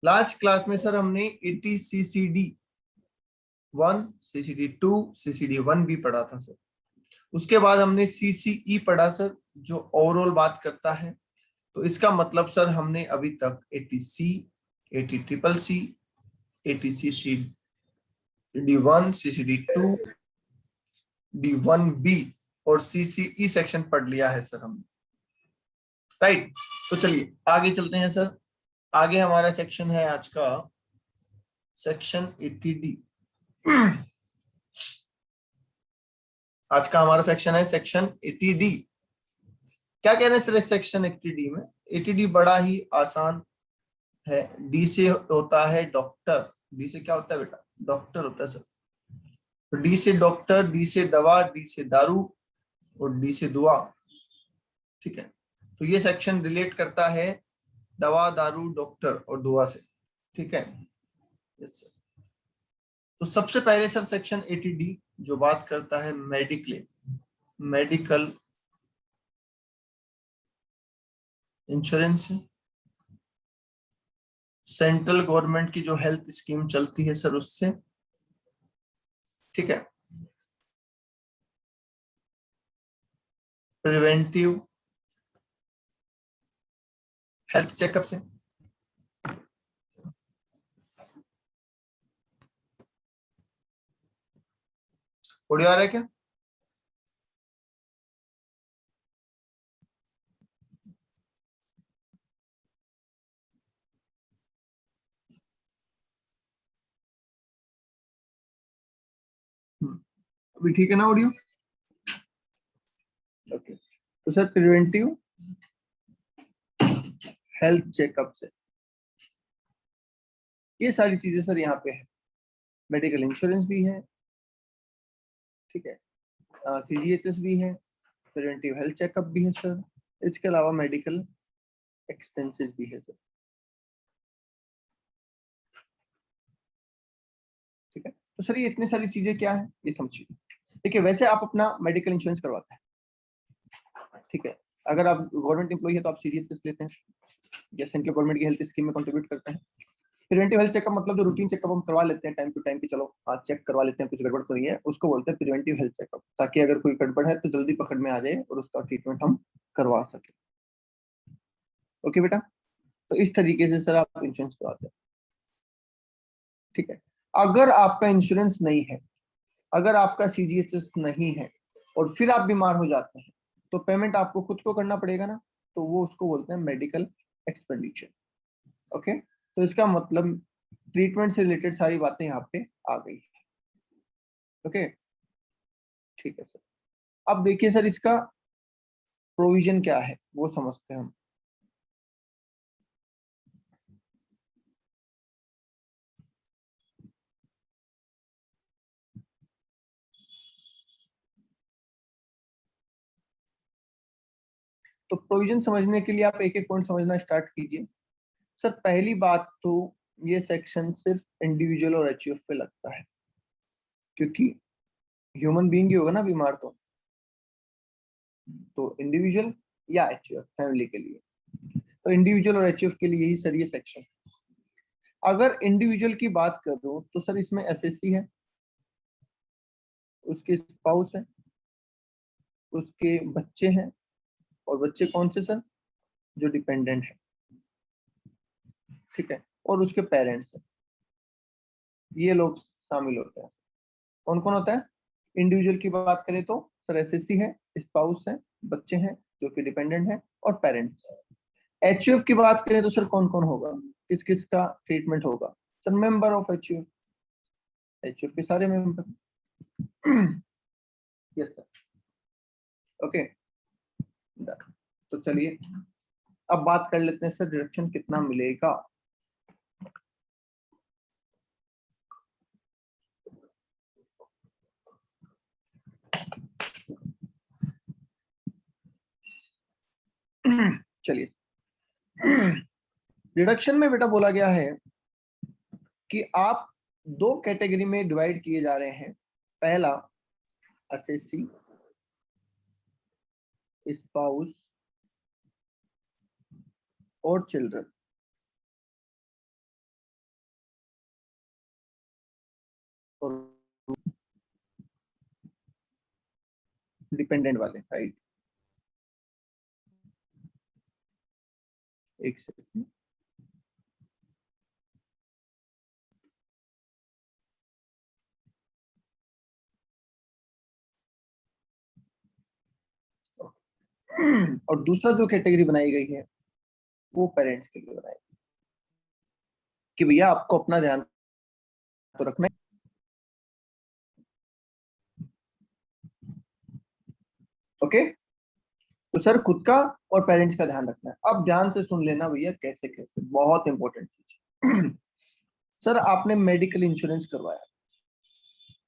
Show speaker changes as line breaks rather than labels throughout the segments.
Last class में sir हमने 80 CCD1, CCD2, CCD1 भी पढ़ा था सर। उसके बाद हमने CCE पढ़ा सर, जो ओवरऑल बात करता है। तो इसका मतलब सर हमने अभी तक 80C, 80CCC, 80CCD1, CCD2, D1B और CCE सेक्शन पढ़ लिया है सर हमने, राइट। तो चलिए आगे चलते हैं सर। आगे हमारा सेक्शन है आज का सेक्शन 80D। आज का हमारा सेक्शन है सेक्शन 80D। क्या कह रहे हैं सर इस सेक्शन 80D में? 80D बड़ा ही आसान है। डी से होता है डॉक्टर। डी से क्या होता है बेटा? डॉक्टर होता है सर। तो डी से डॉक्टर, डी से दवा, डी से दारू और डी से दुआ। ठीक है, तो ये सेक्शन रिलेट करता है दवा, दारू, डॉक्टर और दुआ से। ठीक है, यस सर। तो सबसे पहले सर सेक्शन 80D जो बात करता है मेडिकल इंश्योरेंस, सेंट्रल गवर्नमेंट की जो हेल्थ स्कीम चलती है सर उससे। ठीक है, प्रिवेंटिव हेल्थ चेकअप से। ऑडियो आ रहा है क्या? अभी ठीक है ना ऑडियो? ओके, तो सर प्रिवेंटिव हेल्थ चेकअप से ये सारी चीजें सर यहाँ पे है। मेडिकल इंश्योरेंस भी है, ठीक है, CGHS भी है, प्रिवेंटिव हेल्थ चेकअप भी है सर। इसके अलावा मेडिकल एक्सपेंसेस भी है सर। ठीक है, तो सर ये इतनी सारी चीजें क्या है ये समझिए। देखिए, वैसे आप अपना मेडिकल इंश्योरेंस करवाते हैं, ठीक है। अगर आप गवर्नमेंट एम्प्लॉई है तो आप CGHS लेते हैं या सेंट्रल गवर्नमेंट की हेल्थ स्कीम में कंट्रीब्यूट करते हैं। प्रिवेंटिव हेल्थ चेकअप मतलब जो रूटीन चेकअप हम करवा लेते हैं टाइम टू टाइम, कि चलो आज चेक करवा लेते हैं कुछ गड़बड़ तो नहीं है, उसको बोलते हैं प्रिवेंटिव हेल्थ चेकअप, ताकि अगर कोई गड़बड़ है तो जल्दी पकड़ में आ जाए और उसका ट्रीटमेंट हम करवा सके। ओके बेटा, तो इस तरीके से सर आप इंश्योरेंस करवाते हैं। ठीक है, अगर आपका इंश्योरेंस नहीं है, अगर आपका CGHS नहीं है और फिर आप बीमार हो जाते हैं, तो पेमेंट आपको खुद को करना पड़ेगा ना, तो वो उसको बोलते हैं मेडिकल एक्सपेंडिचर। ओके, तो इसका मतलब ट्रीटमेंट से रिलेटेड सारी बातें यहाँ पे आ गई। ओके, ठीक है सर। अब देखिए सर, इसका प्रोविजन क्या है वो समझते हैं हम। तो प्रोविजन समझने के लिए आप एक एक पॉइंट समझना स्टार्ट कीजिए। सर पहली बात तो ये सेक्शन सिर्फ इंडिविजुअल और HUF पे लगता है, क्योंकि ह्यूमन बीइंग ही होगा ना बीमार, तो इंडिविजुअल या HUF फैमिली के लिए। तो इंडिविजुअल और HUF के लिए ही सर ये सेक्शन। अगर इंडिविजुअल की बात करूं तो सर इसमें SSC है, उसके स्पाउस है, उसके बच्चे हैं, और बच्चे कौन से सर? जो डिपेंडेंट है, ठीक है, और उसके पेरेंट्स हैं, ये लोग शामिल होते हैं। कौन कौन होता है? इंडिविजुअल की बात करें तो सर SSC है, स्पाउस है, बच्चे हैं जो कि डिपेंडेंट है, और पेरेंट्स। HUF की बात करें तो सर कौन कौन होगा, किस किस का ट्रीटमेंट होगा? Sir member of HUF, HUF के सारे मेंबर। Yes sir, okay. तो चलिए अब बात कर लेते हैं सर डिडक्शन कितना मिलेगा। चलिए, डिडक्शन में बेटा बोला गया है कि आप दो कैटेगरी में डिवाइड किए जा रहे हैं। पहला असेसी, स्पाउस और चिल्ड्रन। डिपेंडेंट वाले, राइट। एक सेकंड, और दूसरा जो कैटेगरी बनाई गई है वो पेरेंट्स के लिए बनाई गई कि भैया आपको अपना ध्यान तो रखना है। ओके, तो सर खुद का और पेरेंट्स का ध्यान रखना है। अब ध्यान से सुन लेना भैया, कैसे कैसे, बहुत इंपॉर्टेंट चीज। सर आपने मेडिकल इंश्योरेंस करवाया,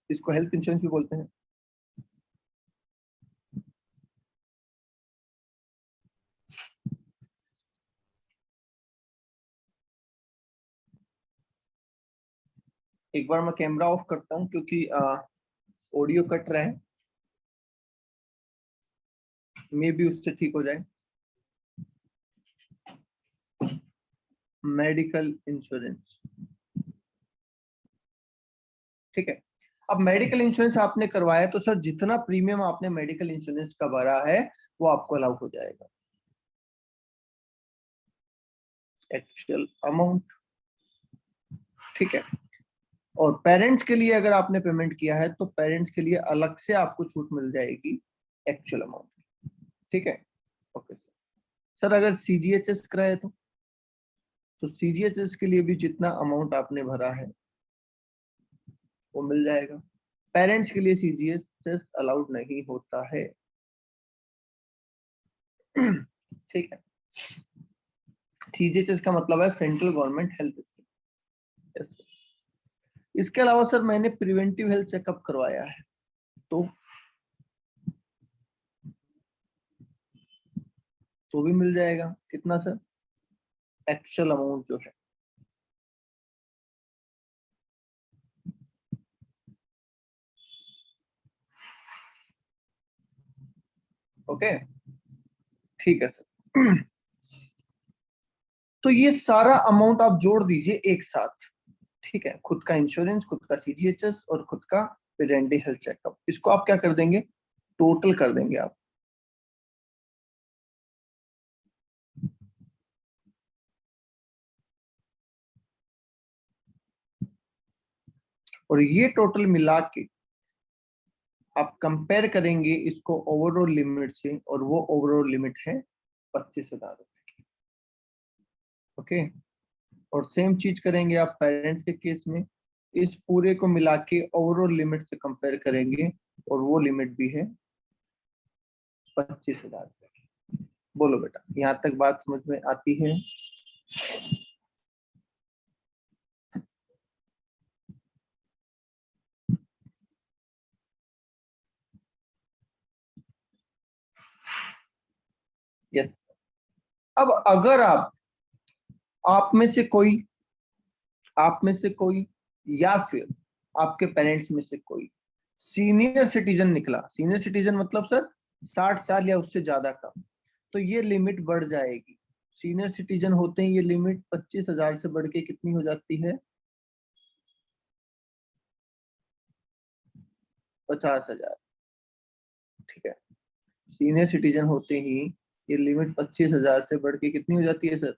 इसको हेल्थ इंश्योरेंस भी बोलते हैं। एक बार मैं कैमरा ऑफ करता हूं क्योंकि ऑडियो कट रहा है, मे भी उससे ठीक हो जाए। मेडिकल इंश्योरेंस, ठीक है। अब मेडिकल इंश्योरेंस आपने करवाया तो सर जितना प्रीमियम आपने मेडिकल इंश्योरेंस का भरा है वो आपको अलाउ हो जाएगा, एक्चुअल अमाउंट, ठीक है। और पेरेंट्स के लिए अगर आपने पेमेंट किया है तो पेरेंट्स के लिए अलग से आपको छूट मिल जाएगी एक्चुअल अमाउंट, ठीक है। ओके सर, अगर सीजीएचएस कराए तो सीजीएचएस के लिए भी जितना अमाउंट आपने भरा है वो मिल जाएगा। पेरेंट्स के लिए सीजीएचएस अलाउड नहीं होता है, ठीक है। सीजीएचएस का मतलब है सेंट्रल गवर्नमेंट हेल्थ स्कीम। इसके अलावा सर मैंने प्रिवेंटिव हेल्थ चेकअप करवाया है तो भी मिल जाएगा। कितना सर? एक्चुअल अमाउंट जो है, ओके, ठीक है सर। तो ये सारा अमाउंट आप जोड़ दीजिए एक साथ, ठीक है। खुद का इंश्योरेंस, खुद का सीजीएचएस और खुद का प्रिवेंटिव हेल्थ चेकअप, इसको आप क्या कर देंगे, टोटल कर देंगे आप। और ये टोटल मिला के आप कंपेयर करेंगे इसको ओवरऑल लिमिट से, और वो ओवरऑल लिमिट है 25,000 रुपए की, ओके। और सेम चीज करेंगे आप पेरेंट्स के केस में, इस पूरे को मिला के ओवरऑल लिमिट से कंपेयर करेंगे और वो लिमिट भी है 25,000 रुपए। बोलो बेटा, यहाँ तक बात समझ में आती है? यस। अब अगर आप में से कोई या फिर आपके पेरेंट्स में से कोई सीनियर सिटीजन निकला, सीनियर सिटीजन मतलब सर 60 साल या उससे ज्यादा का, तो ये लिमिट बढ़ जाएगी। सीनियर सिटीजन होते हैं ये लिमिट 25,000 से बढ़ के कितनी हो जाती है, 50,000, ठीक है। सीनियर सिटीजन होते ही ये लिमिट 25,000 से बढ़ के कितनी हो जाती है सर,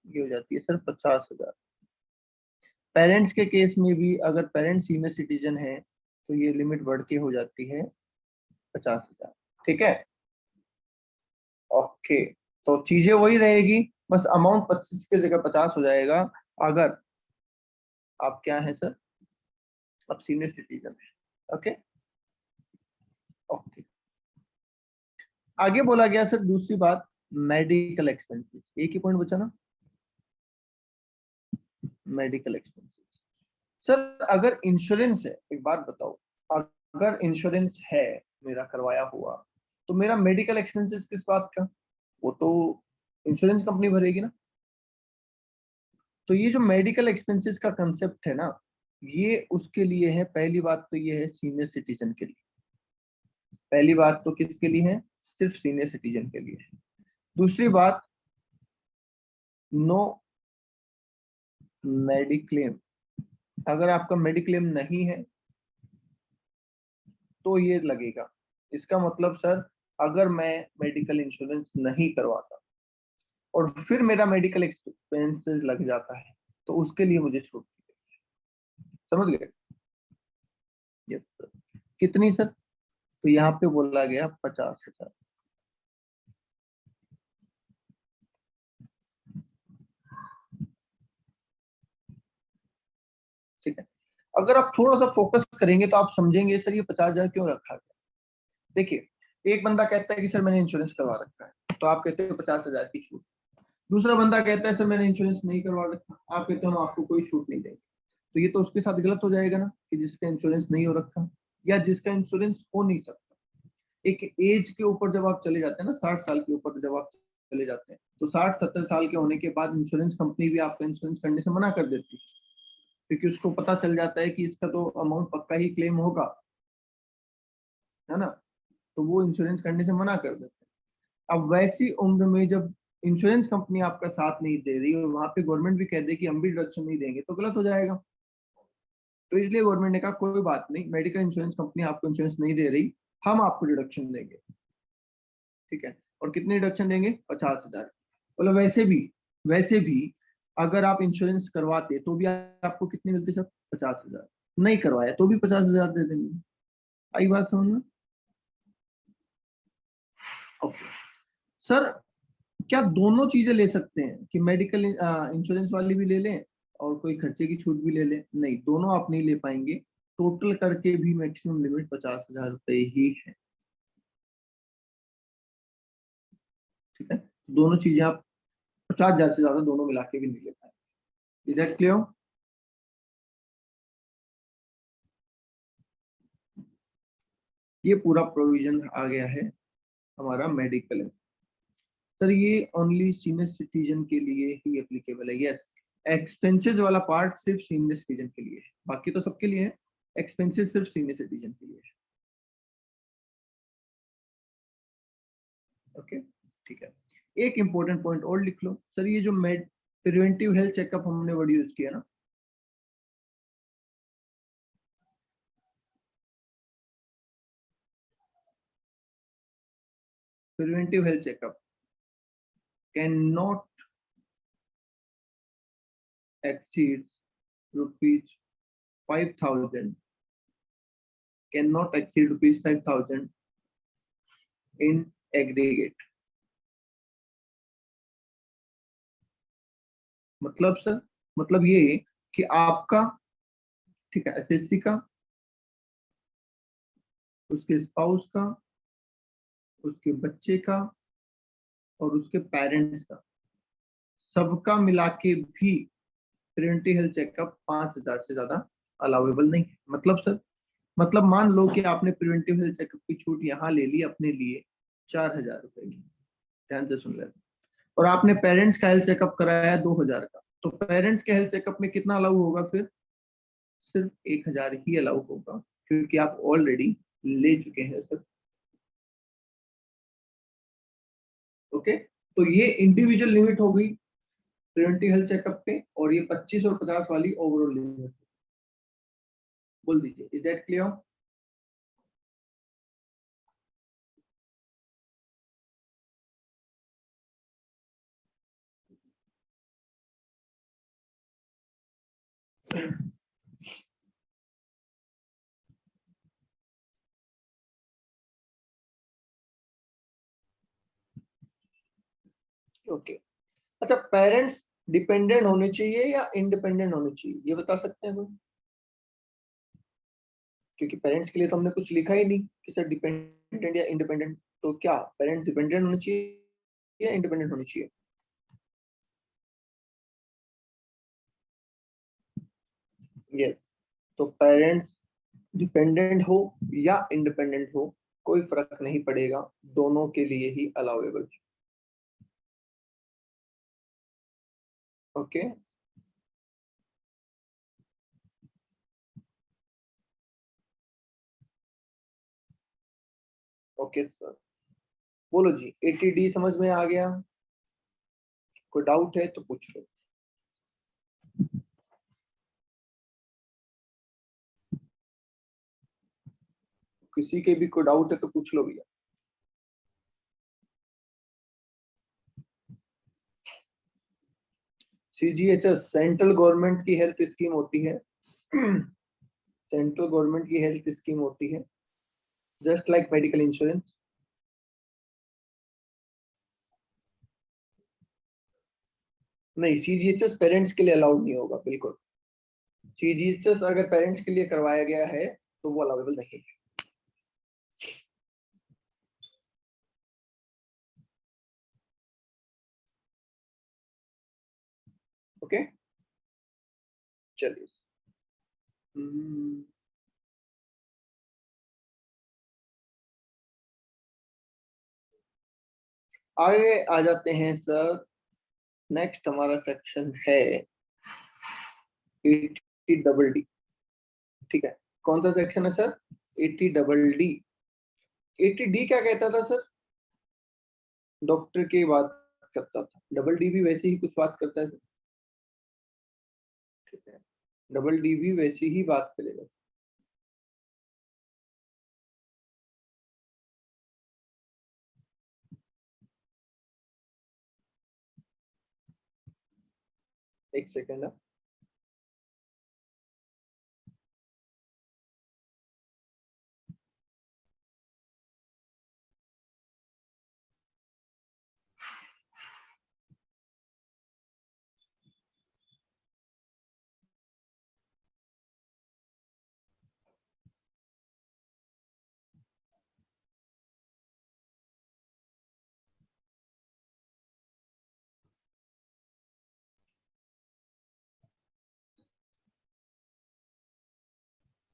ये हो जाती है सर 50,000। पेरेंट्स के केस में भी अगर पेरेंट्स सीनियर सिटीजन है तो ये लिमिट बढ़ के हो जाती है 50,000, ठीक है। ओके, तो चीजें वही रहेगी, बस अमाउंट 25 की जगह 50 हो जाएगा अगर आप क्या है सर, आप सीनियर सिटीजन है, ओके। ओके, आगे बोला गया सर दूसरी बात, मेडिकल एक्सपेंसेस, एक ही पॉइंट बचा ना, मेडिकल एक्सपेंसेस। सर अगर इंश्योरेंस है, एक बात बताओ, अगर इंश्योरेंस है मेरा करवाया हुआ तो मेरा मेडिकल एक्सपेंसेस किस बात का, वो तो इंश्योरेंस कंपनी भरेगी ना। तो ये जो मेडिकल एक्सपेंसेस का कंसेप्ट है ना, ये उसके लिए है। पहली बात तो ये है सीनियर सिटीजन के लिए, पहली बात तो किसके लिए है, सिर्फ सीनियर सिटीजन के लिए है। दूसरी बात, नो मेडिक्लेम, अगर आपका मेडिक्लेम नहीं है तो ये लगेगा। इसका मतलब सर, अगर मैं मेडिकल इंश्योरेंस नहीं करवाता और फिर मेरा मेडिकल एक्सपेंसेस लग जाता है तो उसके लिए मुझे छूट दी गई। समझ गए? Yes sir. कितनी सर? तो यहाँ पे बोला गया 50,000। ठीक है। अगर आप थोड़ा सा फोकस करेंगे तो आप समझेंगे सर ये 50,000 क्यों रखा गया। देखिए, एक बंदा कहता है कि सर मैंने इंश्योरेंस करवा रखा है, तो आप कहते हो 50,000 की छूट। दूसरा बंदा कहता है सर मैंने इंश्योरेंस नहीं करवा रखा, आप कहते हो हम आपको कोई छूट नहीं देंगे। तो ये तो उसके साथ गलत हो जाएगा ना, कि जिसका इंश्योरेंस नहीं हो रखा या जिसका इंश्योरेंस हो नहीं सकता। एक एज के ऊपर जब आप चले जाते हैं ना, 60 साल के ऊपर जब आप चले जाते हैं, तो 60-70 साल के होने के बाद इंश्योरेंस कंपनी भी आपका इंश्योरेंस करने से मना कर देती है, क्योंकि उसको पता चल जाता है कि इसका तो अमाउंट पक्का ही क्लेम होगा, है ना। तो वो इंश्योरेंस करने से मना कर देते हैं। अब वैसी उम्र में जब इंश्योरेंस कंपनी आपका साथ नहीं दे रही और वहां पे गवर्नमेंट भी कह दे कि हम भी डिडक्शन नहीं देंगे, तो गलत हो जाएगा। तो इसलिए गवर्नमेंट ने कहा कोई बात नहीं, मेडिकल इंश्योरेंस कंपनी आपको इंश्योरेंस नहीं दे रही, हम आपको डिडक्शन देंगे। ठीक है। और कितने डिडक्शन देंगे? 50,000। बोलो वैसे भी अगर आप इंश्योरेंस करवाते तो भी आपको कितने मिलते सर? 50,000। नहीं करवाया तो भी 50,000 दे देंगे। आई बात समझ में? ओके सर, क्या दोनों चीजें ले सकते हैं कि मेडिकल इंश्योरेंस वाली भी ले लें और कोई खर्चे की छूट भी ले लें? नहीं, दोनों आप नहीं ले पाएंगे। टोटल करके भी मैक्सिमम लिमिट 50,000 रुपए ही है। ठीक है। दोनों चीजें आप 50,000 से ज्यादा दोनों मिला के भी नहीं ले पाएंगे। Is that clear? ये पूरा प्रोविजन आ गया है हमारा मेडिकल। सर ये ओनली सीनियर सिटीजन के लिए ही एप्लीकेबल है। यस, एक्सपेंसेस वाला पार्ट सिर्फ सीनियर सिटीजन के लिए है, बाकी तो सबके लिए है। एक्सपेंसेस सिर्फ सीनियर सिटीजन के लिए है। ओके, ठीक है। एक इंपॉर्टेंट पॉइंट और लिख लो सर, ये जो मेड प्रिवेंटिव हेल्थ चेकअप हमने वर्ड यूज किया ना, preventive health checkup can not exceed rupees 5,000, cannot exceed rupees 5,000 in aggregate। मतलब सर, मतलब ये कि आपका, ठीक है, एसएससी का, उसके स्पाउस का, उसके बच्चे का और उसके पेरेंट्स का, सबका मिला के भी प्रिवेंटिव हेल्थ चेकअप 5,000 से ज्यादा अलाउेबल नहीं है। मतलब सर, मतलब मान लो कि आपने प्रिवेंटिव हेल्थ चेकअप की छूट यहाँ ले ली अपने लिए 4,000 रुपए की, ध्यान से सुन लेना, और आपने पेरेंट्स का हेल्थ चेकअप कराया 2,000 का, तो पेरेंट्स के हेल्थ चेकअप में कितना अलाउ होगा? फिर सिर्फ 1,000 ही अलाउ होगा, क्योंकि आप ऑलरेडी ले चुके हैं सर। ओके, तो ये इंडिविजुअल लिमिट हो गई प्रिवेंटिव हेल्थ चेकअप पे, और ये 25 और 50 वाली ओवरऑल लिमिट। बोल दीजिए, इज दैट क्लियर? ओके। अच्छा, पेरेंट्स डिपेंडेंट होने चाहिए या इंडिपेंडेंट होने चाहिए, ये बता सकते हैं कोई? क्योंकि पेरेंट्स के लिए तो हमने कुछ लिखा ही नहीं कि सर डिपेंडेंट या इंडिपेंडेंट, तो क्या पेरेंट्स डिपेंडेंट होने चाहिए या इंडिपेंडेंट होने चाहिए? यस, तो पेरेंट्स डिपेंडेंट हो या इंडिपेंडेंट हो, कोई फर्क नहीं पड़ेगा, दोनों के लिए ही अलाउेबल। Okay, okay sir. बोलो जी, 80D समझ में आ गया? कोई डाउट है तो पूछ लो। किसी के भी कोई डाउट है तो पूछ लो भैया। CGHS सेंट्रल गवर्नमेंट की हेल्थ स्कीम होती है। सेंट्रल गवर्नमेंट की हेल्थ स्कीम होती है, जस्ट लाइक मेडिकल इंश्योरेंस। नहीं, CGHS पेरेंट्स के लिए अलाउड नहीं होगा, बिल्कुल। CGHS अगर पेरेंट्स के लिए करवाया गया है तो वो अलाउेबल नहीं है। ओके, चलिए। आगे आ जाते हैं सर। नेक्स्ट हमारा सेक्शन है 80 ठीक है। कौन सा सेक्शन है सर? 80 80D क्या कहता था सर? डॉक्टर की बात करता था। डबल डी भी वैसे ही कुछ बात करता है, ठीक है। डबल डी भी वैसी ही बात करेगा। एक सेकेंड।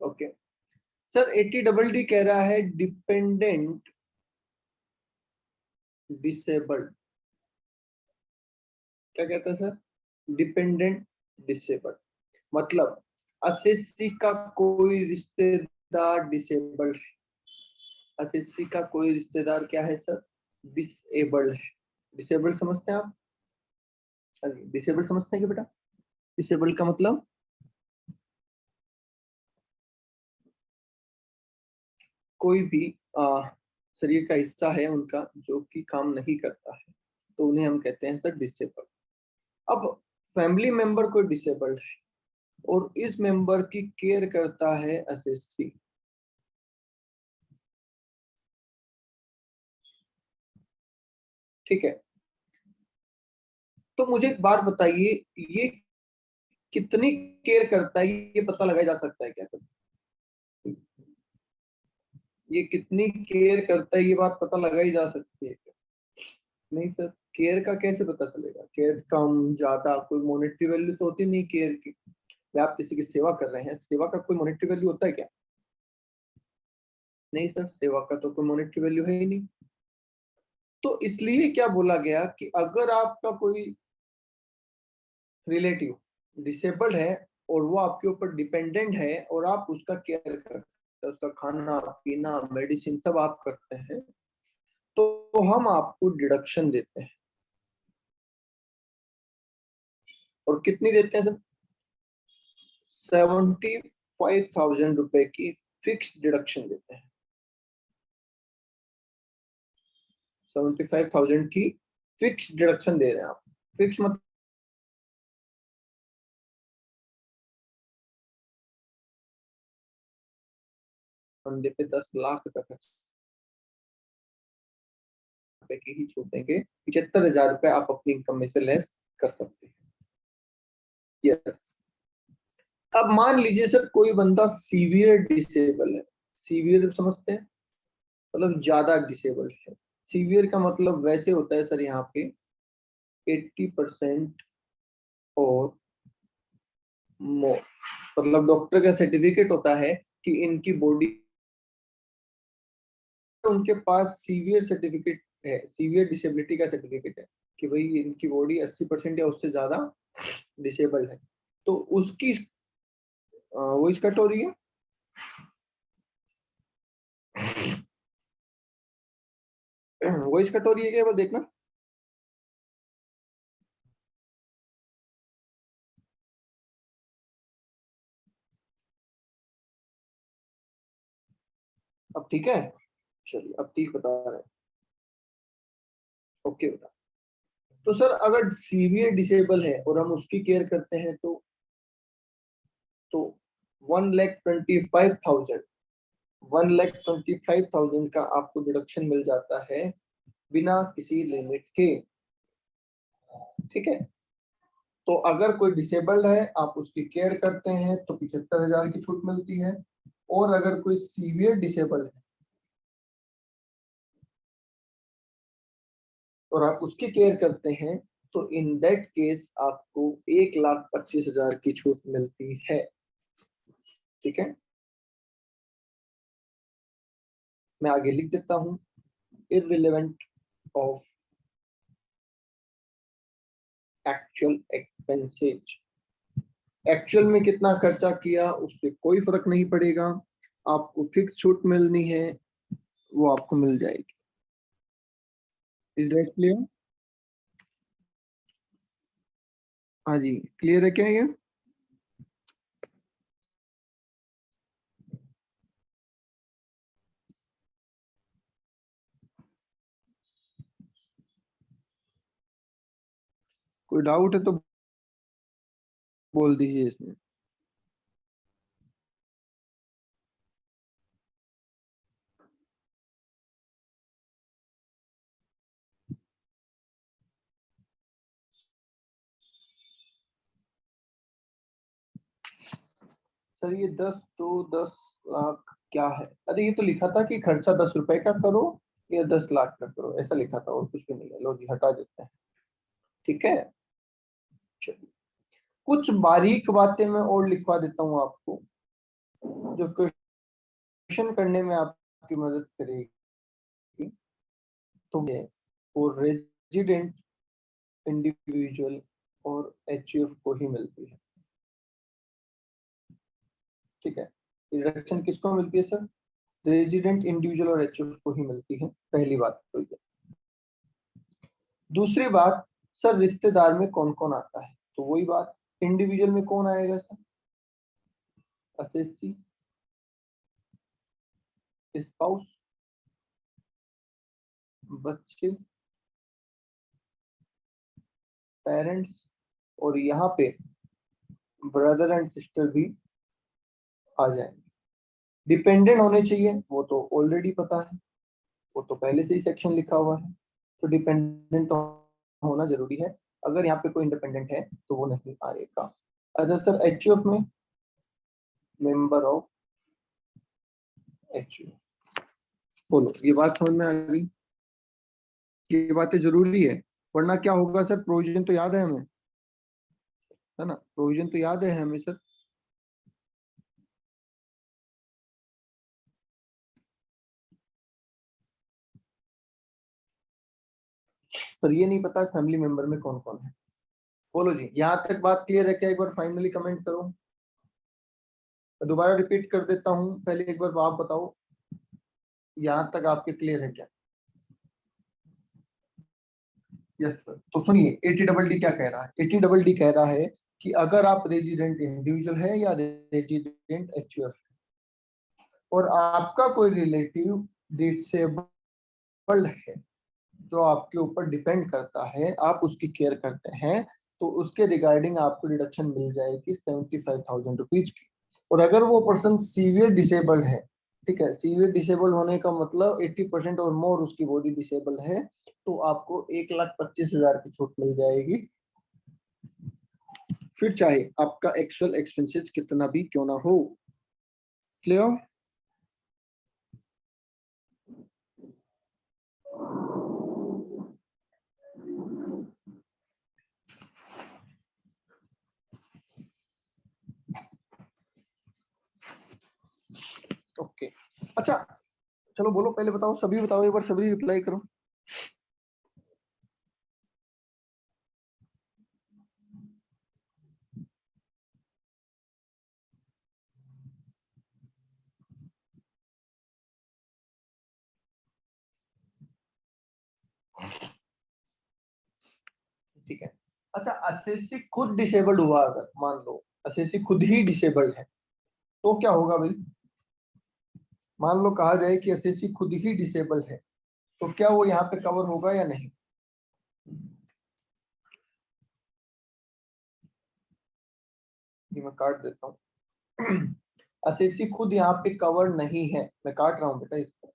ओके सर, 80 कह रहा है डिपेंडेंट डिसेबल्ड। क्या कहता है सर? डिपेंडेंट डिसेबल्ड मतलब असिस्टी का कोई रिश्तेदार डिसेबल्ड है। असिस्टी का कोई रिश्तेदार क्या है सर? डिसेबल्ड है। डिसेबल्ड समझते हैं आप? डिसेबल्ड समझते हैं क्या बेटा? डिसेबल्ड का मतलब कोई भी शरीर का हिस्सा है उनका जो कि काम नहीं करता है, तो उन्हें हम कहते हैं सर डिसेबल्ड। अब फैमिली मेंबर कोई डिसेबल्ड है और इस मेंबर की केयर करता है असिस्टी, ठीक है। तो मुझे एक बात बताइए, ये कितनी केयर करता है ये पता लगाया जा सकता है क्या कभी? ये कितनी केयर करता है ये बात पता लगाई जा सकती है क्या? नहीं सर, केयर का कैसे पता चलेगा? केयर कम ज्यादा कोई मॉनेटरी वैल्यू तो होती नहीं केयर की। या आप किसी की सेवा कर रहे हैं, सेवा का कोई मॉनेटरी वैल्यू होता है क्या? नहीं सर, सेवा का तो कोई मॉनेटरी वैल्यू है ही नहीं। तो इसलिए क्या बोला गया कि अगर आपका कोई रिलेटिव डिसेबल्ड है और वो आपके ऊपर डिपेंडेंट है और आप उसका केयर करते हैं, उसका खाना पीना मेडिसिन सब आप करते हैं, तो हम आपको डिडक्शन देते हैं। और कितनी देते हैं सर? 75,000 रुपए की फिक्स डिडक्शन देते हैं। 75,000 की फिक्स डिडक्शन दे रहे हैं आप। फिक्स मतलब बंदे पे 10 लाख रुपए की ही छूट देंगे। 75,000 रुपए आप अपनी इनकम में से लेस कर सकते हैं। यस। अब मान लीजिए सर कोई बंदा सीवियर डिसेबल है। सीवियर समझते हैं? मतलब ज्यादा डिसेबल है। सीवियर का मतलब वैसे होता है सर यहाँ पे 80% और मोर। मतलब डॉक्टर का सर्टिफिकेट होता है कि इनकी बॉडी, उनके पास सीवियर सर्टिफिकेट है, सीवियर डिसेबिलिटी का सर्टिफिकेट है कि भाई इनकी बॉडी 80% या उससे ज्यादा डिसेबल है। तो उसकी वॉइस कट हो रही है। वॉइस कट हो रही है क्या, वो देखना। अब ठीक है, चलिए अब ठीक बता रहे हैं। ओके बेटा, तो सर अगर सीवियर डिसेबल है और हम उसकी केयर करते हैं तो 1,25,000 1,25,000 का आपको डिडक्शन मिल जाता है बिना किसी लिमिट के। ठीक है, तो अगर कोई डिसेबल्ड है आप उसकी केयर करते हैं तो 75,000 की छूट मिलती है, और अगर कोई सीवियर डिसेबल है और आप उसकी केयर करते हैं तो इन दैट केस आपको 1,25,000 की छूट मिलती है। ठीक है, मैं आगे लिख देता हूं, irrelevant of actual expenses. Actual में कितना खर्चा किया उससे कोई फर्क नहीं पड़ेगा, आपको फिक्स छूट मिलनी है, वो आपको मिल जाएगी। Is that clear? हाँ जी, क्लियर है क्या ये? कोई डाउट है तो बोल दीजिए इसमें। सर ये 10 क्या है? अरे ये तो लिखा था कि खर्चा 10 रुपए का करो या 10 लाख का करो, ऐसा लिखा था, और कुछ भी नहीं है। लो जी हटा देते हैं। ठीक है, चलिए कुछ बारीक बातें मैं और लिखवा देता हूँ आपको, जो क्वेश्चन करने में आपकी मदद करेगी। तो ये और रेजिडेंट, इंडिविजुअल और एचयूएफ को ही मिलती है। ठीक है, रिडक्शन किसको मिलती है सर? रेजिडेंट, इंडिविजुअल और एचयूएफ को ही मिलती है, पहली बात तो ये। दूसरी बात, सर रिश्तेदार में कौन कौन आता है? तो वही बात, इंडिविजुअल में कौन आएगा सर? असेसी, स्पाउस, बच्चे, पेरेंट्स, और यहाँ पे ब्रदर एंड सिस्टर भी आ जाएंगे। डिपेंडेंट होने चाहिए, वो तो ऑलरेडी पता है, वो तो पहले से ही सेक्शन लिखा हुआ है, तो डिपेंडेंट होना जरूरी है। अगर यहाँ पे कोई इंडिपेंडेंट है तो वो नहीं आएगा। अच्छा सर एचयूएफ में मेंबर ऑफ एचयूएफ, बोलो ये बात समझ में आ गई? ये बातें जरूरी है, वरना क्या होगा सर, प्रोविजन तो याद है हमें, है ना, प्रोविजन तो याद है हमें सर। पर ये नहीं पता फैमिली मेंबर में कौन कौन है। बोलो जी, यहाँ तक बात क्लियर है क्या? एक बार फाइनली कमेंट करो। दोबारा रिपीट कर देता हूँ, पहले एक बार आप बताओ यहाँ तक आपके क्लियर है क्या? यस सर, तो सुनिए 80 क्या कह रहा है। 80 कह रहा है कि अगर आप रेजिडेंट इंडिविजुअल है या रेजिडेंट एचयूएफ और आपका कोई रिलेटिव डिसेबल्ड है जो आपके ऊपर डिपेंड करता है, आप उसकी केयर करते हैं, तो उसके रिगार्डिंग आपको डिडक्शन मिल जाएगी 75,000 रुपीज की। और अगर वो पर्सन सीवियर डिसेबल्ड है, ठीक है, सीवियर डिसेबल होने का मतलब 80% और मोर उसकी बॉडी डिसेबल है, तो आपको 1,25,000 की छूट मिल जाएगी, फिर चाहे आपका एक्चुअल एक्सपेंसेस कितना भी क्यों ना हो। क्लियर? ओके, अच्छा चलो बोलो, पहले बताओ, सभी बताओ, एक बार सभी रिप्लाई करो। ठीक है, अच्छा असेसी खुद डिसेबल्ड हुआ, अगर मान लो असेसी खुद ही डिसेबल्ड है, तो क्या होगा भाई? मान लो कहा जाए कि एसएससी खुद ही डिसेबल है, तो क्या वो यहाँ पे कवर होगा या नहीं? ये मैं काट देता हूँ। एसएससी खुद यहाँ पे कवर नहीं है, मैं काट रहा हूँ बेटा इसको।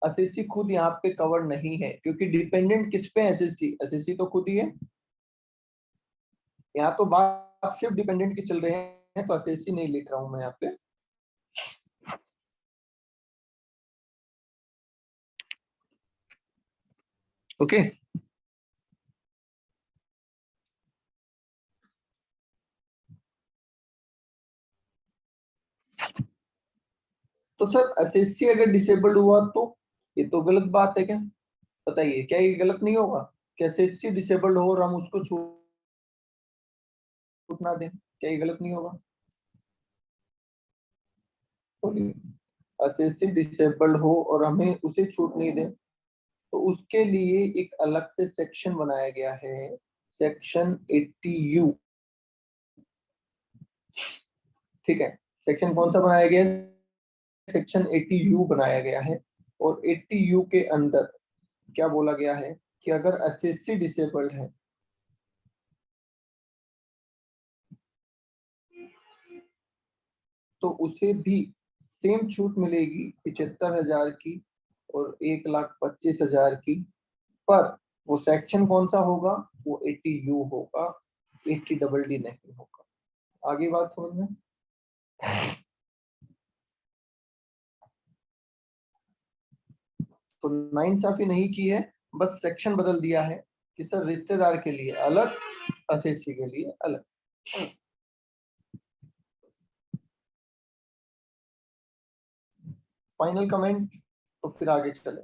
एसएससी खुद यहाँ पे कवर नहीं है, क्योंकि डिपेंडेंट किस पे? एसएससी, एसएससी तो खुद ही है। यहाँ तो बात सिर्फ डिपेंडेंट की चल रहे हैं, तो एसएससी नहीं लिख रहा हूं मैं यहाँ पे। ओके, तो सर एसएससी अगर डिसेबल्ड हुआ तो ये तो गलत बात है क्या? बताइए, क्या ये गलत नहीं होगा कि एसएससी डिसेबल्ड हो और हम उसको छूट ना दें? क्या ये गलत नहीं होगा? एसएससी डिसेबल्ड हो और हमें उसे छूट नहीं दें, तो उसके लिए एक अलग से सेक्शन बनाया गया है, सेक्शन 80U। ठीक है, सेक्शन कौन सा बनाया गया है? सेक्शन 80U बनाया गया है, और 80U के अंदर क्या बोला गया है कि अगर एसएससी डिसेबल्ड है तो उसे भी सेम छूट मिलेगी 75,000 की और 1,25,000 की। पर वो सेक्शन कौन सा होगा? वो 80U होगा, 80DD नहीं होगा। आगे बात समझ में? तो नाइंसाफी नहीं की है, बस सेक्शन बदल दिया है कि सर रिश्तेदार के लिए अलग, एसएससी के लिए अलग। फाइनल कमेंट, तो फिर आगे चले।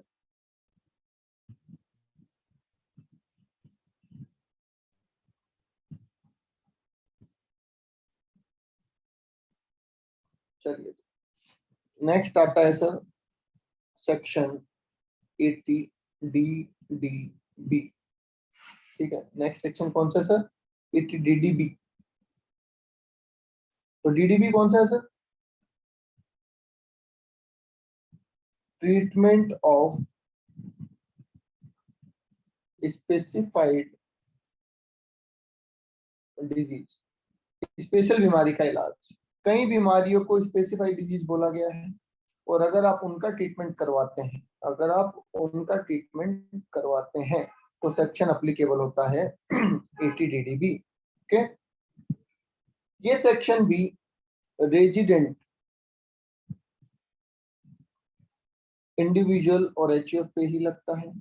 चलिए, नेक्स्ट आता है सर सेक्शन 80DDB। ठीक है, नेक्स्ट सेक्शन कौन सा है सर? 80DDB। तो डीडीबी कौन सा है sir? Treatment of specified disease, special बीमारी का इलाज। कई बीमारियों को स्पेसिफाइड डिजीज बोला गया है, और अगर आप उनका ट्रीटमेंट करवाते हैं, अगर आप उनका ट्रीटमेंट करवाते हैं तो सेक्शन अप्लीकेबल होता है 80DDB। ओके, ये सेक्शन भी रेजिडेंट इंडिविजुअल और एचयूएफ पे ही लगता है।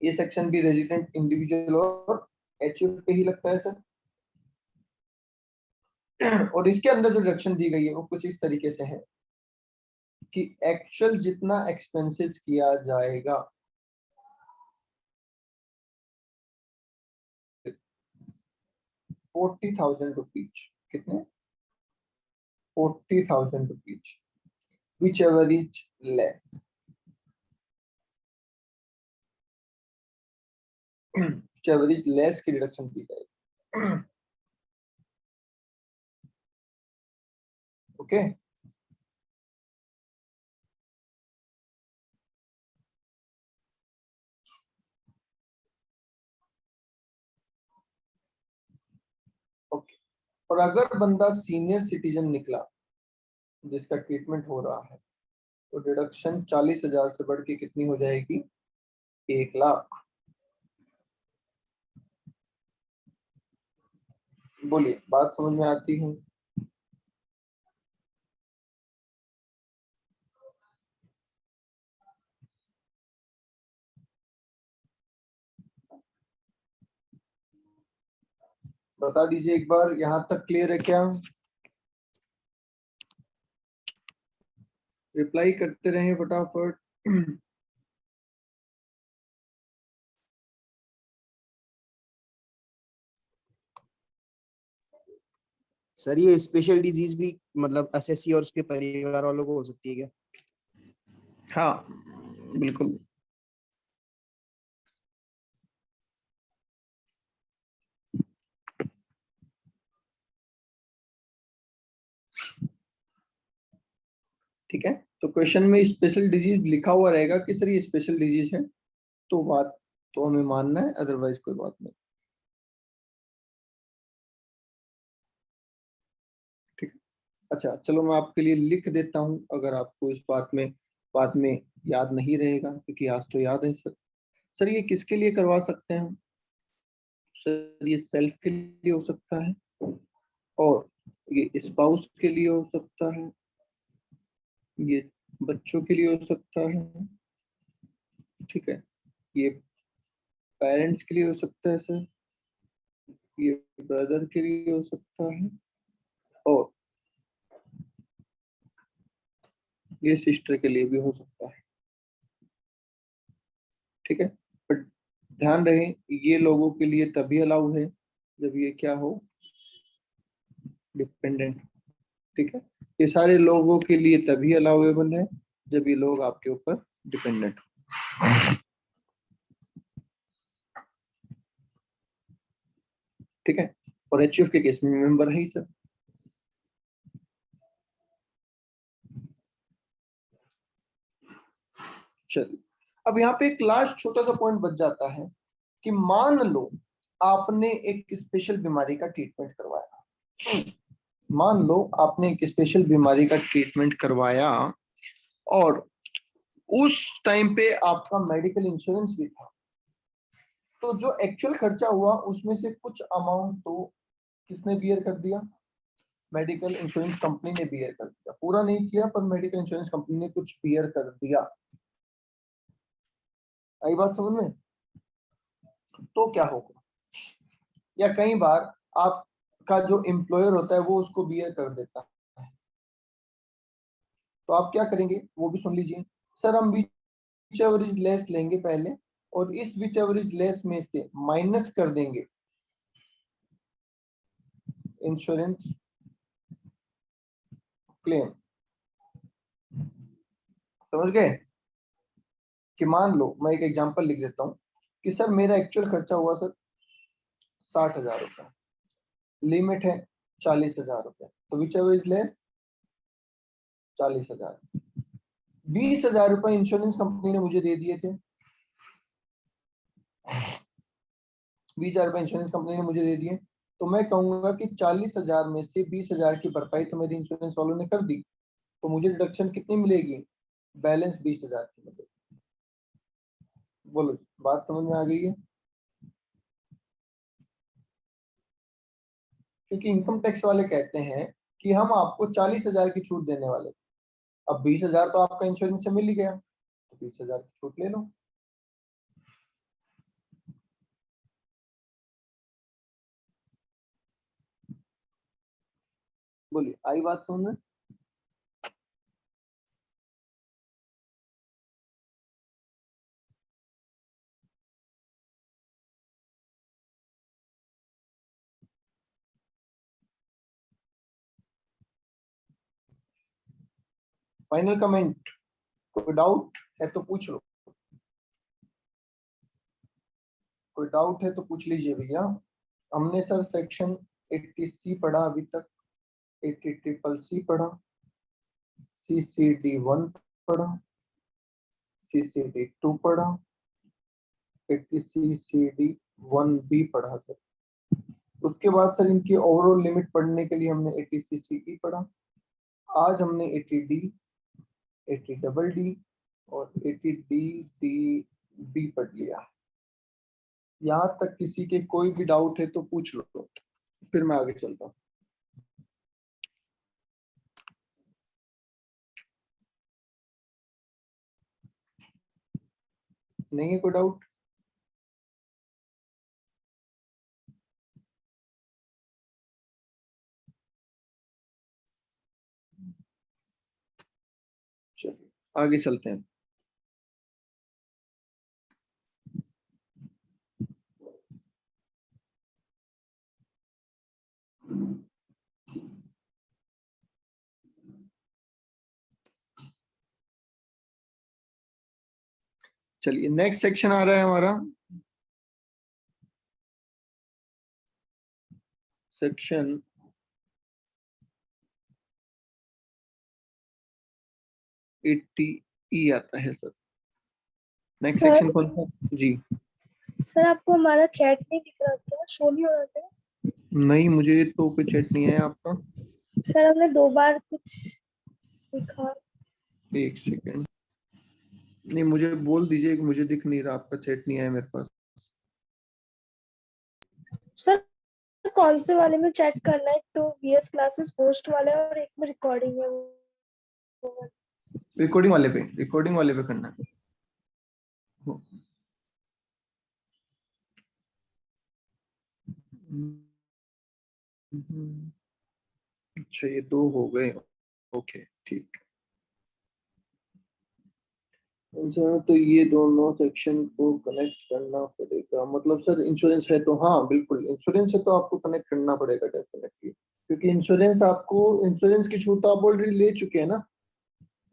ये सेक्शन भी रेजिडेंट इंडिविजुअल और एचयूएफ पे ही लगता है सर। और इसके अंदर जो डिडक्शन दी गई है वो कुछ इस तरीके से है कि एक्चुअल जितना एक्सपेंसेस किया जाएगा, 40,000 रुपीज। कितने? 40,000 rupees, which ever is less. Which ever is less की डिडक्शन दी जाएगी। Okay, okay. और अगर बंदा सीनियर सिटीजन निकला जिसका ट्रीटमेंट हो रहा है, तो डिडक्शन 40,000 से बढ़ के कितनी हो जाएगी? 1,00,000। बोलिए, बात समझ में आती है? बता दीजिए एक बार, यहाँ तक क्लियर है क्या? रिप्लाई करते रहे फटाफट।
सर ये स्पेशल डिजीज भी मतलब एसएससी और उसके परिवार वालों को हो सकती है क्या?
हाँ, बिल्कुल। ठीक है, तो क्वेश्चन में स्पेशल डिजीज लिखा हुआ रहेगा कि सर ये स्पेशल डिजीज है, तो बात तो हमें मानना है, अदरवाइज कोई बात नहीं। ठीक है, अच्छा चलो मैं आपके लिए लिख देता हूं, अगर आपको इस बात में याद नहीं रहेगा, क्योंकि आज तो याद है सर। सर ये किसके लिए करवा सकते हैं हम? सर ये सेल्फ के लिए हो सकता है, और ये स्पाउस के लिए हो सकता है, ये बच्चों के लिए हो सकता है, ठीक है, ये पेरेंट्स के लिए हो सकता है सर, ये ब्रदर के लिए हो सकता है, और ये सिस्टर के लिए भी हो सकता है। ठीक है, बट ध्यान रहे ये लोगों के लिए तभी अलाउ है जब ये क्या हो, डिपेंडेंट। ठीक है, ये सारे लोगों के लिए तभी अलाउेबल है जब ये लोग आपके ऊपर डिपेंडेंट हो। ठीक है, और एचयूएफ के केस में मेंबर है ही सर। चलिए, अब यहाँ पे एक लास्ट छोटा सा पॉइंट बच जाता है कि मान लो आपने एक स्पेशल बीमारी का ट्रीटमेंट करवाया, मान लो आपने एक स्पेशल बीमारी का ट्रीटमेंट करवाया, और उस टाइम पे आपका मेडिकल इंश्योरेंस भी था, तो जो एक्चुअल खर्चा हुआ उसमें से कुछ अमाउंट तो किसने बियर कर दिया? मेडिकल इंश्योरेंस कंपनी ने बियर कर दिया, पूरा नहीं किया पर मेडिकल इंश्योरेंस कंपनी ने कुछ बियर कर दिया। आई बात समझ में? तो क्या होगा? या कई बार आपका जो एम्प्लॉयर होता है वो उसको बियर कर देता है, तो आप क्या करेंगे वो भी सुन लीजिए। सर हम विच एवर इज लेस लेंगे पहले, और इस विच एवर इज लेस में से माइनस कर देंगे इंश्योरेंस क्लेम। समझ गए? कि मान लो मैं एक एग्जांपल लिख देता हूं कि सर मेरा एक्चुअल खर्चा हुआ सर 60,000 रुपए, लिमिट है 40,000 रुपए, तो विच एवर इज लेस 40,000। 20,000 रुपए इंश्योरेंस कंपनी ने मुझे दे दिए थे, 20,000 रुपए इंश्योरेंस कंपनी ने मुझे दे दिए, तो मैं कहूंगा कि 40,000 में से 20,000 की भरपाई तो मेरी इंश्योरेंस वालों ने कर दी, तो मुझे डिडक्शन कितनी मिलेगी? बैलेंस 20,000 की मिलेगी। बोलो, बात समझ में आ गई है? क्योंकि इनकम टैक्स वाले कहते हैं कि हम आपको 40,000 की छूट देने वाले, अब 20,000 तो आपका इंश्योरेंस से मिल ही गया, तो 20,000 की छूट ले लो। बोलिए, आई बात समझ में? फाइनल कमेंट, कोई डाउट है तो पूछ लो, कोई डाउट है तो पूछ लीजिए भैया। हमने सर सेक्शन 80C पढ़ा अभी तक, 80CCC पढ़ा, CCD1 पढ़ा, CCD2 पढ़ा, 80CCD1B पढ़ा सर। उसके बाद सर इनकी ओवरऑल लिमिट पढ़ने के लिए हमने 80CCE पढ़ा। आज हमने 80D, 80DD और 80DDB पढ़ लिया। यहाँ तक किसी के कोई भी डाउट है तो पूछ लो, फिर मैं आगे चलता हूँ। नहीं है कोई डाउट? चलिए आगे चलते हैं। चलिए नेक्स्ट सेक्शन आ रहा है हमारा, सेक्शन 80E आता है सर। नेक्स्ट
सर
सेक्शन कौन सा जी?
सर आपको हमारा चैट नहीं दिख रहा क्या, शो नहीं हो रहा था?
नहीं, मुझे तो कोई चैट नहीं है आपका।
सर हमने 2 बार कुछ लिखा।
एक सेकेंड, नहीं मुझे बोल दीजिए कि मुझे दिख नहीं रहा, आपका चैट नहीं आया मेरे पास।
सर कौन से वाले में चैट करना है? एक तो वीएस क्लासेस होस्ट वाला है और एक में रिकॉर्डिंग है वो।
रिकॉर्डिंग वाले पे करना है। अच्छा, ये 2 हो गए। ओके ठीक। अच्छा, तो ये दोनों सेक्शन को कनेक्ट करना पड़ेगा, मतलब सर इंश्योरेंस है तो हाँ बिल्कुल, इंश्योरेंस है तो आपको कनेक्ट करना पड़ेगा डेफिनेटली, क्योंकि इंश्योरेंस की छूट तो आप ऑलरेडी ले चुके हैं ना।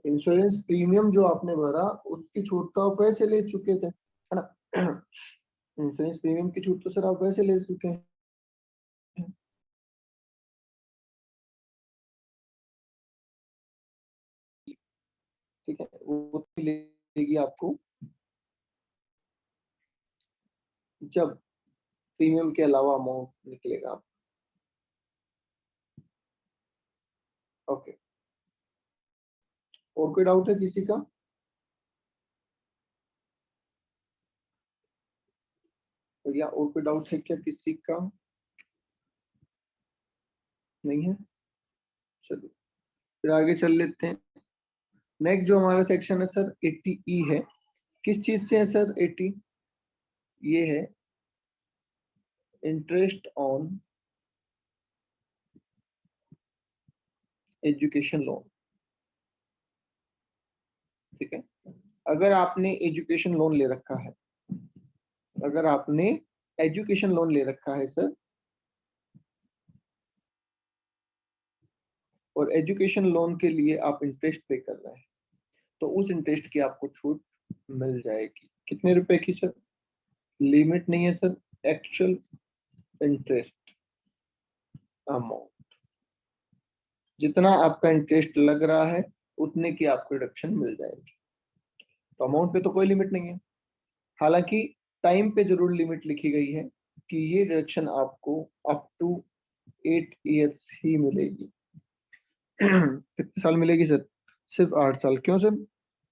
इंश्योरेंस प्रीमियम जो आपने भरा उसकी छूट तो आप वैसे ले चुके थे, है ना। इंश्योरेंस प्रीमियम की छूट तो सर आप वैसे ले चुके हैं। ठीक है, वो मिलेगी आपको जब प्रीमियम के अलावा अमाउंट निकलेगा। ओके, और कोई डाउट है किसी का? या और कोई डाउट है क्या किसी का? नहीं है, चलिए फिर आगे चल लेते हैं। नेक्स्ट जो हमारा सेक्शन है सर 80E है। किस चीज से है सर 80? ये है इंटरेस्ट ऑन एजुकेशन लोन। ठीक है, अगर आपने एजुकेशन लोन ले रखा है, अगर आपने एजुकेशन लोन ले रखा है सर, और एजुकेशन लोन के लिए आप इंटरेस्ट पे कर रहे हैं, तो उस इंटरेस्ट की आपको छूट मिल जाएगी। कितने रुपए की सर? लिमिट नहीं है सर, एक्चुअल इंटरेस्ट अमाउंट, जितना आपका इंटरेस्ट लग रहा है उतने की आपको रिडक्शन मिल जाएगी। तो अमाउंट पे तो कोई लिमिट नहीं है, हालांकि टाइम पे जरूर लिमिट लिखी गई है कि ये रिडक्शन आपको अप टू 8 ईयर्स ही मिलेगी। कितने साल मिलेगी सर? सिर्फ 8 साल। क्यों सर?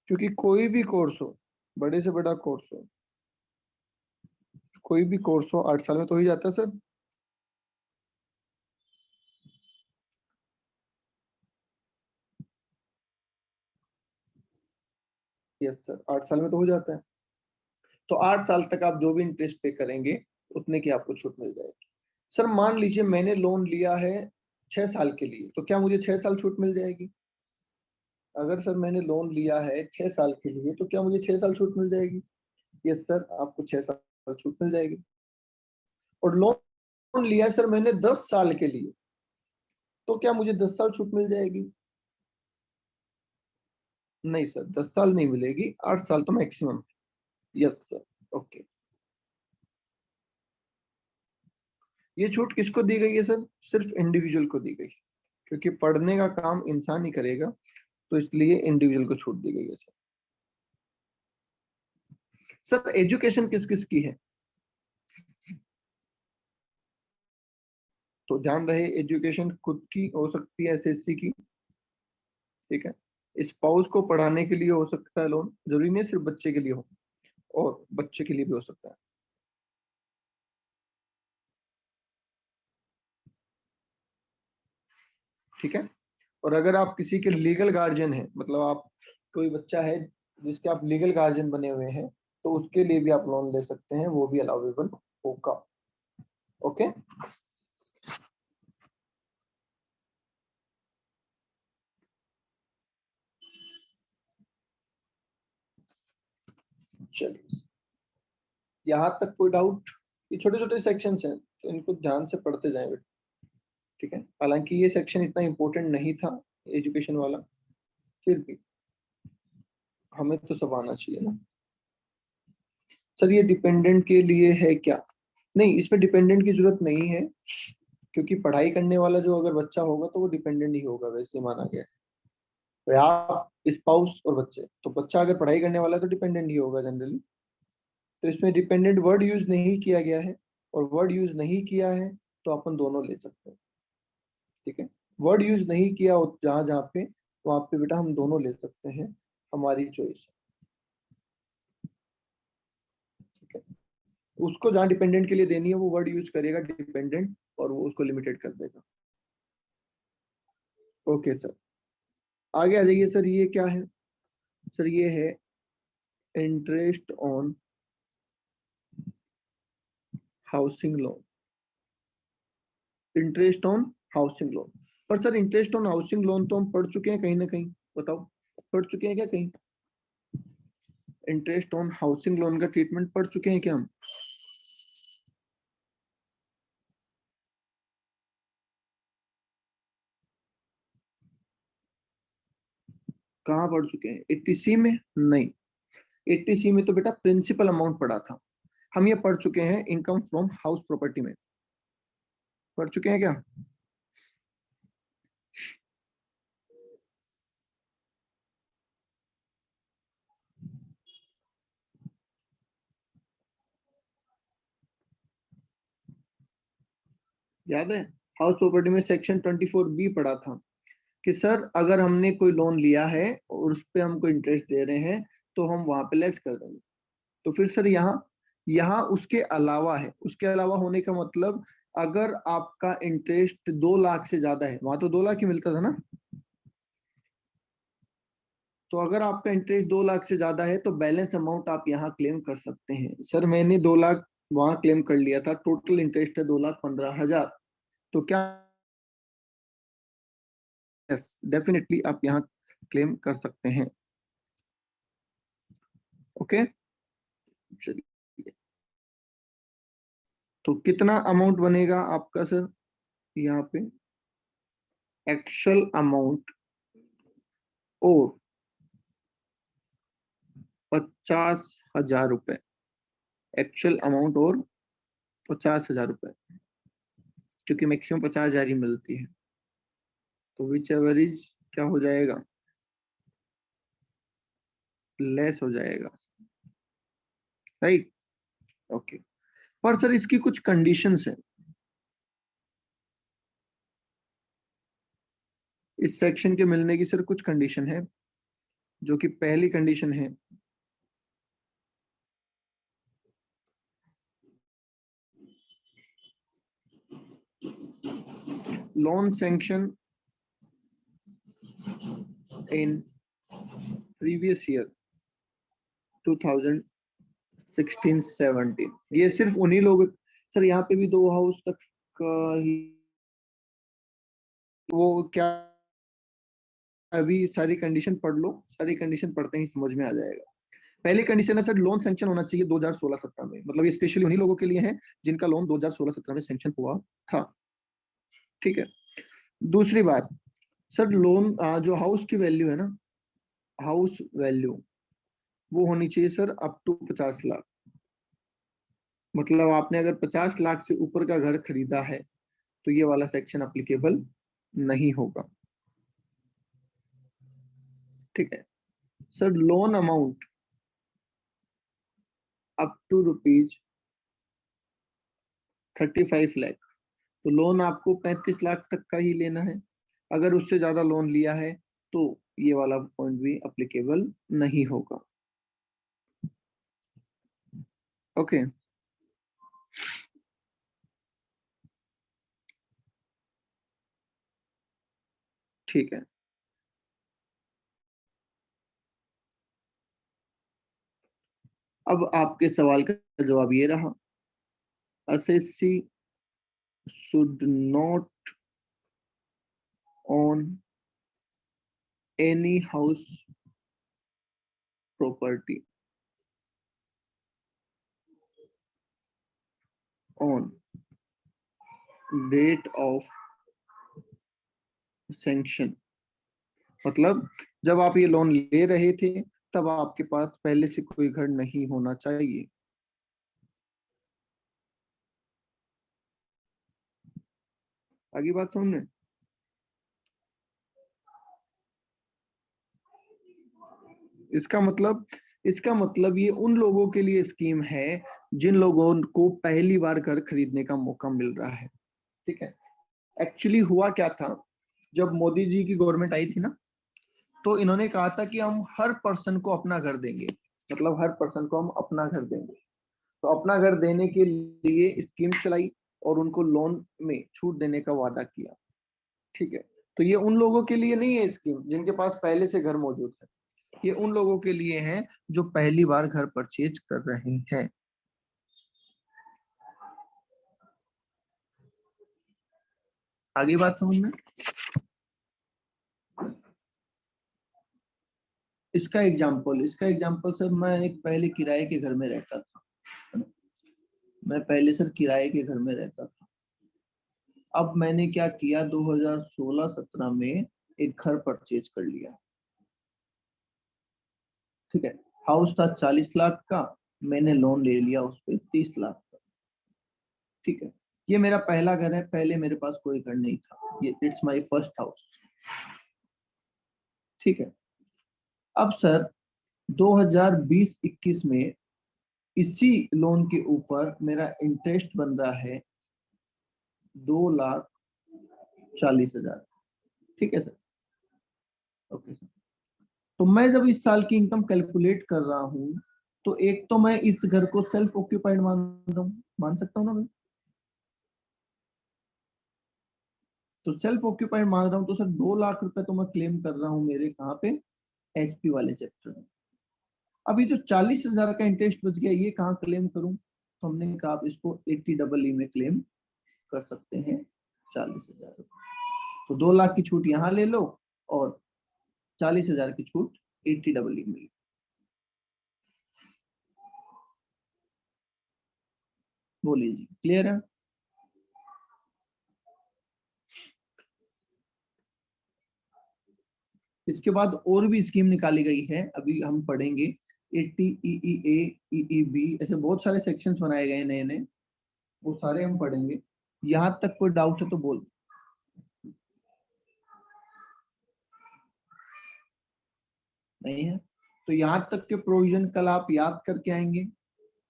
क्योंकि कोई भी कोर्स हो, बड़े से बड़ा कोर्स हो, कोई भी कोर्स हो 8 साल में तो हो ही जाता है सर। यस सर, 8 साल में तो हो जाता है। तो 8 साल तक आप जो भी इंटरेस्ट पे करेंगे उतने की आपको छूट मिल जाएगी। सर मान लीजिए मैंने लोन लिया है 6 साल के लिए, तो क्या मुझे 6 साल छूट मिल जाएगी? अगर सर मैंने लोन लिया है 6 साल के लिए, तो क्या मुझे 6 साल छूट मिल जाएगी? यस सर, आपको 6 साल छूट मिल जाएगी। और लोन लिया सर मैंने 10 साल के लिए, तो क्या मुझे 10 साल छूट मिल जाएगी? नहीं सर, 10 साल नहीं मिलेगी, 8 साल तो मैक्सिमम। Yes sir, okay. ये छूट किसको दी गई है सर? सिर्फ इंडिविजुअल को दी गई, क्योंकि पढ़ने का काम इंसान ही करेगा, तो इसलिए इंडिविजुअल को छूट दी गई है सर। सर एजुकेशन किस किस की है? तो ध्यान रहे, एजुकेशन खुद की हो सकती है, एसएससी की, ठीक है, स्पाउस को पढ़ाने के लिए हो सकता है लोन, जरूरी नहीं सिर्फ बच्चे के लिए हो, और बच्चे के लिए भी हो सकता है। ठीक है, और अगर आप किसी के लीगल गार्जियन हैं, मतलब आप कोई बच्चा है जिसके आप लीगल गार्जियन बने हुए हैं, तो उसके लिए भी आप लोन ले सकते हैं, वो भी अलाउेबल होगा। ओके, चलिए यहाँ तक कोई डाउट? ये छोटे छोटे सेक्शंस हैं, तो इनको ध्यान से पढ़ते जाएं बेटा। ठीक है, हालांकि ये सेक्शन इतना इंपॉर्टेंट नहीं था एजुकेशन वाला, फिर भी हमें तो सब आना चाहिए ना। सर ये डिपेंडेंट के लिए है क्या? नहीं, इसमें डिपेंडेंट की जरूरत नहीं है, क्योंकि पढ़ाई करने वाला जो अगर बच्चा होगा तो वो डिपेंडेंट ही होगा, वैसे माना गया है। तो आप स्पाउस और बच्चे, तो बच्चा अगर पढ़ाई करने वाला है तो डिपेंडेंट ही होगा जनरली। तो इसमें डिपेंडेंट वर्ड यूज नहीं किया गया है, और वर्ड यूज नहीं किया है तो अपन दोनों ले सकते हैं। ठीक है, वर्ड यूज नहीं किया हो जहां जहां पे, वहां पे बेटा हम दोनों ले सकते हैं, हमारी चॉइस। ठीक है, उसको जहां डिपेंडेंट के लिए देनी है वो वर्ड यूज करेगा डिपेंडेंट, और वो उसको लिमिटेड कर देगा। ओके सर, आगे आ जाइए सर। ये क्या है सर? ये है interest on housing loan. Interest on housing loan, पर sir interest on housing loan तो हम पढ़ चुके हैं कहीं ना कहीं, बताओ पढ़ चुके हैं क्या कहीं? इंटरेस्ट ऑन हाउसिंग लोन का ट्रीटमेंट पढ़ चुके हैं क्या हम? कहाँ पढ़ चुके हैं? 80C में? नहीं, 80C में तो बेटा प्रिंसिपल अमाउंट पढ़ा था। हम ये पढ़ चुके हैं इनकम फ्रॉम हाउस प्रॉपर्टी में, पढ़ चुके हैं क्या? याद है? हाउस प्रॉपर्टी में सेक्शन 24B पढ़ा था कि सर अगर हमने कोई लोन लिया है और उस पे हमको इंटरेस्ट दे रहे हैं तो हम वहां पे लेस कर देंगे। तो फिर सर यहाँ यहाँ उसके अलावा है, उसके अलावा होने का मतलब अगर आपका इंटरेस्ट 2 लाख से ज्यादा है, वहां तो 2 लाख ही मिलता था ना, तो अगर आपका इंटरेस्ट 2 लाख से ज्यादा है तो बैलेंस अमाउंट आप यहाँ क्लेम कर सकते हैं। सर मैंने 2 लाख वहां क्लेम कर लिया था, टोटल इंटरेस्ट है 2,15,000, तो क्या? यस, डेफिनेटली आप यहाँ क्लेम कर सकते हैं। ओके, चलिए, तो कितना अमाउंट बनेगा आपका सर यहाँ पे? एक्चुअल अमाउंट और 50,000 रुपए, एक्चुअल अमाउंट और 50,000 रुपए, क्योंकि मैक्सिमम 50,000 ही मिलती है, तो विच एवर इज क्या हो जाएगा? लेस हो जाएगा, राइट? ओके, पर सर इसकी कुछ कंडीशंस है, इस सेक्शन के मिलने की सर कुछ कंडीशन है, जो कि पहली कंडीशन है loan sanction in previous year 2016-17। ये सिर्फ उन्हीं लोग, सर यहाँ पे भी 2 हाउस तक का ही, वो क्या, अभी सारी कंडीशन पढ़ लो, सारी कंडीशन पढ़ते ही समझ में आ जाएगा। पहली कंडीशन है सर लोन सैंक्शन होना चाहिए 2016-17 में, मतलब ये स्पेशली उन्हीं लोगों के लिए है जिनका लोन 2016-17 में सैंक्शन हुआ था। ठीक है, दूसरी बात सर, लोन जो हाउस की वैल्यू है ना, हाउस वैल्यू वो होनी चाहिए सर अप टू 50 लाख। मतलब आपने अगर 50 लाख से ऊपर का घर खरीदा है तो ये वाला सेक्शन अप्लीकेबल नहीं होगा। ठीक है sir, loan amount up to ₹35 lakh, तो लोन आपको 35 लाख तक का ही लेना है। अगर उससे ज्यादा लोन लिया है तो ये वाला पॉइंट भी अप्लीकेबल नहीं होगा। ओके, ठीक है। अब आपके सवाल का जवाब ये रहा, assessee should not own any house property on date of sanction। मतलब जब आप ये लोन ले रहे थे तब आपके पास पहले से कोई घर नहीं होना चाहिए। आगे बात समझ में? इसका मतलब ये उन लोगों के लिए स्कीम है जिन लोगों को पहली बार घर खरीदने का मौका मिल रहा है। ठीक है, एक्चुअली हुआ क्या था, जब मोदी जी की गवर्नमेंट आई थी ना, तो इन्होंने कहा था कि हम हर पर्सन को अपना घर देंगे, मतलब हर पर्सन को हम अपना घर देंगे। तो अपना घर देने के लिए स्कीम चलाई और उनको लोन में छूट देने का वादा किया। ठीक है, तो ये उन लोगों के लिए नहीं है स्कीम जिनके पास पहले से घर मौजूद है, ये उन लोगों के लिए है जो पहली बार घर परचेज कर रहे हैं। आगे बात समझ में? इसका एग्जाम्पल सर, मैं एक पहले किराए के घर में रहता था, है ना? मैं पहले सर किराए के घर में रहता था। अब मैंने क्या किया, 2016-17 में एक घर परचेज कर लिया। ठीक है, हाउस था 40 लाख का, मैंने लोन ले लिया उस पर 30 लाख का। ठीक है, ये मेरा पहला घर है, पहले मेरे पास कोई घर नहीं था, ये इट्स माय फर्स्ट हाउस। ठीक है, अब सर 2020-21 में इसी लोन के ऊपर मेरा इंटरेस्ट बन रहा है 2,40,000। ठीक है सर, ओके सर। तो मैं जब इस साल की इनकम कैलकुलेट कर रहा हूं, तो एक तो मैं इस घर को सेल्फ ऑक्यूपाइड मान रहा हूं, मान सकता हूं ना भाई? तो सेल्फ ऑक्यूपाइड मान रहा हूं, तो सर 2 लाख रुपए तो मैं क्लेम कर रहा हूं मेरे कहाँ पे, एचपी वाले चैप्टर में। अभी जो 40,000 का इंटरेस्ट बच गया, ये कहाँ क्लेम करूं? तो हमने कहा आप इसको 80EE में क्लेम कर सकते हैं, 40,000। तो 2 लाख की छूट यहाँ ले लो और 40,000 की छूट 80EE में। बोलिए जी, क्लियर है? इसके बाद और भी स्कीम निकाली गई है, अभी हम पढ़ेंगे 80EEA, EEB, ऐसे बहुत सारे सेक्शंस बनाए गए नए नए, वो सारे हम पढ़ेंगे। यहां तक कोई डाउट है तो बोल। नहीं है तो यहाँ तक के प्रोविजन कल आप याद करके आएंगे,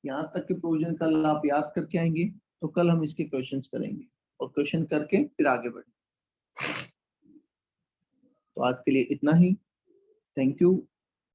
यहाँ तक के प्रोविजन कल आप याद करके आएंगे, तो कल हम इसके क्वेश्चंस करेंगे और क्वेश्चन करके फिर आगे बढ़ेंगे। तो आज के लिए इतना ही, थैंक यू।